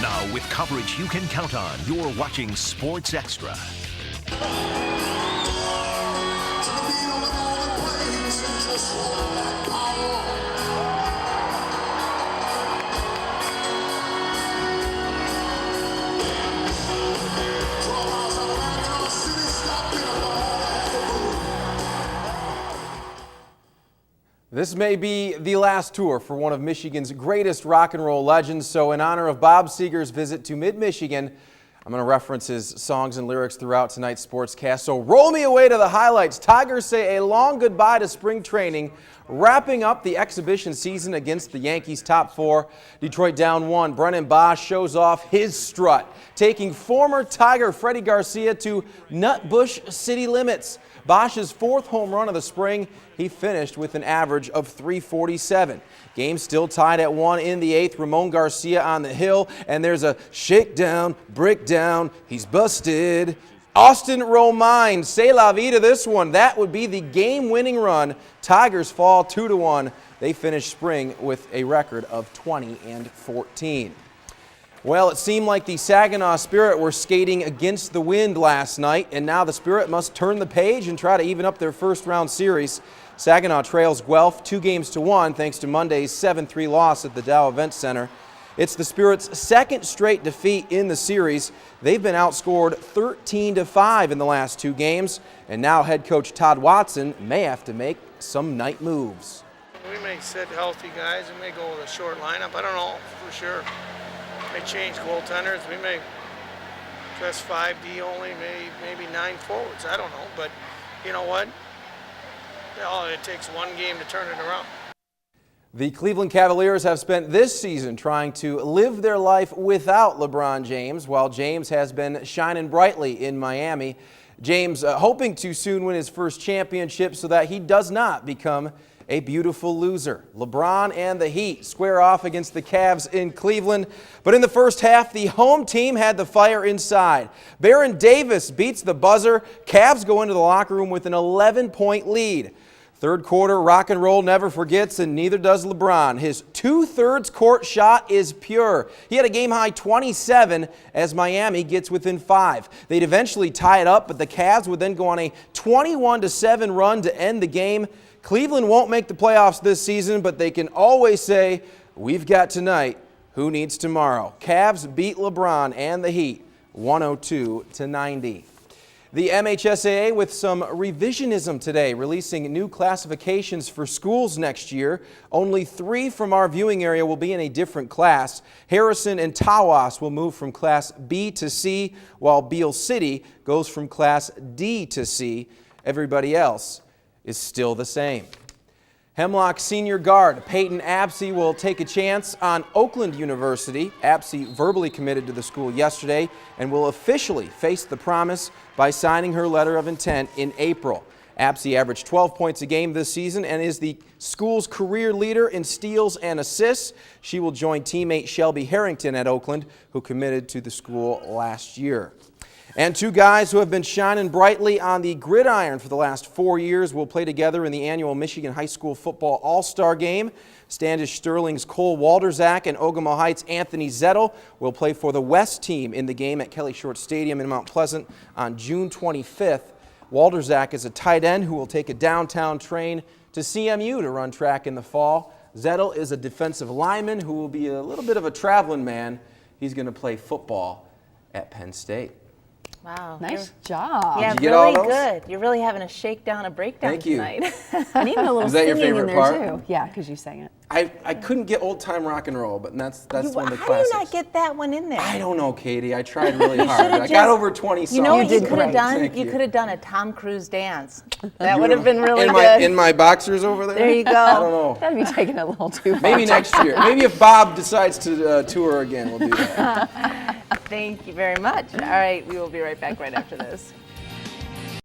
Now, with coverage you can count on, you're watching Sports Extra. This may be the last tour for one of Michigan's greatest rock and roll legends, so in honor of Bob Seger's visit to mid-Michigan, I'm going to reference his songs and lyrics throughout tonight's Sportscast. So roll me away to the highlights. Tigers say a long goodbye to spring training, wrapping up the exhibition season against the Yankees' top four. Detroit down 1. Brennan Bosch shows off his strut, taking former Tiger Freddie Garcia to Nutbush city limits. Bosch's 4th home run of the spring, he finished with an average of .347. Game still tied at 1 in the 8th. Ramon Garcia on the hill, and there's a shakedown, breakdown, he's busted. Austin Romine, say la vie to this one. That would be the game-winning run. Tigers fall 2-1. They finish spring with a record of 20-14. Well, it seemed like the Saginaw Spirit were skating against the wind last night, and now the Spirit must turn the page and try to even up their first-round series. Saginaw trails Guelph 2-1 thanks to Monday's 7-3 loss at the Dow Event Center. It's the Spirit's second straight defeat in the series. They've been outscored 13-5 in the last 2 games, and now head coach Todd Watson may have to make some night moves. We may sit healthy guys. We may go with a short lineup. I don't know for sure. May change goaltenders. We may dress 5D only, maybe 9 forwards. I don't know, but you know what? It takes one game to turn it around. The Cleveland Cavaliers have spent this season trying to live their life without LeBron James, while James has been shining brightly in Miami. James hoping to soon win his first championship so that he does not become a beautiful loser. LeBron and the Heat square off against the Cavs in Cleveland, but in the first half, the home team had the fire inside. Baron Davis beats the buzzer. Cavs go into the locker room with an 11-point lead. Third quarter, rock and roll never forgets, and neither does LeBron. His 2/3 court shot is pure. He had a game-high 27 as Miami gets within 5. They'd eventually tie it up, but the Cavs would then go on a 21-7 run to end the game. Cleveland won't make the playoffs this season, but they can always say, we've got tonight, who needs tomorrow? Cavs beat LeBron and the Heat 102-90. The MHSAA with some revisionism today, releasing new classifications for schools next year. Only 3 from our viewing area will be in a different class. Harrison and Tawas will move from Class B to C, while Beale City goes from Class D to C. Everybody else is still the same. Hemlock senior guard Peyton Apsey will take a chance on Oakland University. Apsey verbally committed to the school yesterday and will officially face the promise by signing her letter of intent in April. Apsey averaged 12 points a game this season and is the school's career leader in steals and assists. She will join teammate Shelby Harrington at Oakland, who committed to the school last year. And 2 guys who have been shining brightly on the gridiron for the last 4 years will play together in the annual Michigan High School Football All-Star Game. Standish Sterling's Cole Walderzak and Ogama Heights' Anthony Zettel will play for the West team in the game at Kelly Short Stadium in Mount Pleasant on June 25th. Walderzak is a tight end who will take a downtown train to CMU to run track in the fall. Zettel is a defensive lineman who will be a little bit of a traveling man. He's going to play football at Penn State. Wow. Nice job. Yeah, Did you get all really those? good. You're really having a shakedown, a breakdown Thank you. tonight. And even a little Is that your singing in favorite there part? too. Yeah, because you sang it. I couldn't get old-time rock and roll, but that's one of the How do classics. you not get that one in there? I don't know, Katie. I tried really hard. should've I got just- over 20 songs. You know what you did could have great. done? Thank You you. could have done a Tom Cruise dance. That would have been really in good. in my boxers over there? There you go. I don't know. That'd be taking it a little too far. Maybe next year. Maybe if Bob decides to tour again, we'll do that. Thank you very much. All right, we will be right back right after this.